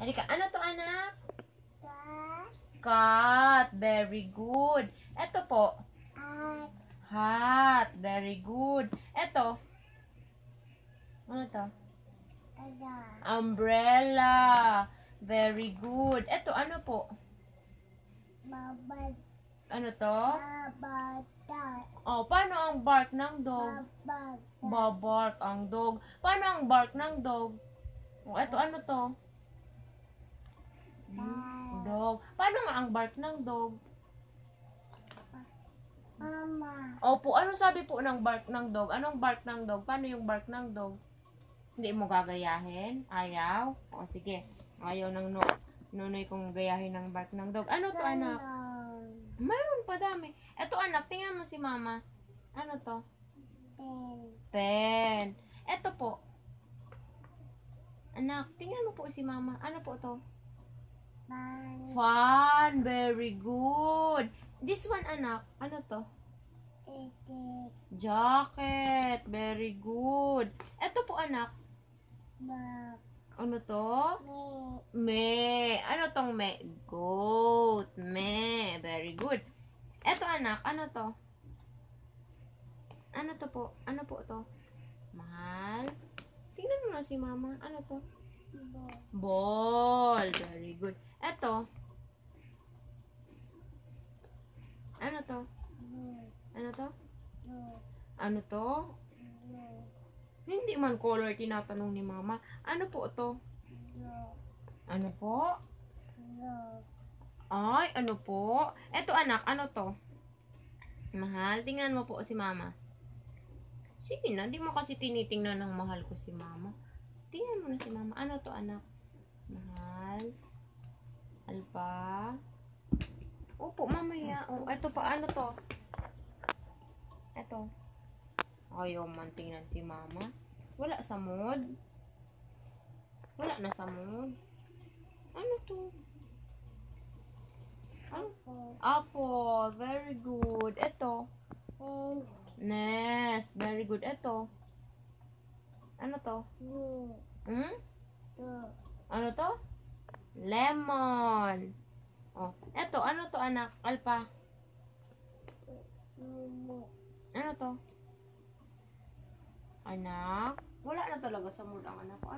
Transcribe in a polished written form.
Halika, ano to anak? Cat. Cat. Very good. Ito po. Hat. Hat. Very good. Ito. Ano to? Ada. Umbrella. Very good. Ito, ano po? Babad. Ano to? Babada. Oh, paano ang bark ng dog? Babada. Babark ang dog. Paano ang bark ng dog? Oh, ito, ano to? Dog. Paano nga ang bark ng dog? Mama. Opo, ano sabi po ng bark ng dog? Anong bark ng dog? Paano yung bark ng dog? Hindi mo gagayahin? Ayaw? O, sige. Ayaw ng nunoy kong gayahin ng bark ng dog. Ano to, anak? Mayroon pa dami. Eto, anak, tingnan mo si mama. Ano to? Pen. Eto po. Anak, tingnan mo po si mama. Ano po to? Fun. Very good. This one, anak. Ano to? Jacket. Very good. Eto po, anak. Ano to? Me. Ano tong me? Goat. Me. Very good. Eto, anak. Ano to? Ano to po? Ano po to? Mahal. Tingnan mo na si mama. Ano to? Ball. Very good. Eto. Ano to? Ano to? Ano to? Hindi man color tinatanong ni mama. Ano po to? Ano po? Ay, ano po? Eto, anak. Ano to? Mahal. Tingnan mo po si mama. Sige na. Di mo kasi tinitingnan ng mahal ko si mama. Tingnan mo na si mama. Ano to, anak? Mahal. Alpa. Opo, mamaya. Oh, eto pa. Ano to? Eto. Ayaw man tingnan si mama. Wala sa mood. Wala na sa mood. Ano to? Apple. Very good. Eto. Nest. Very good. Eto. Ano to? Hmm? Ano to? Lemon. Oh. Eto. Ano to, anak? Alpa. Ano to? Anak? Wala na talaga sa mood ang anak ko.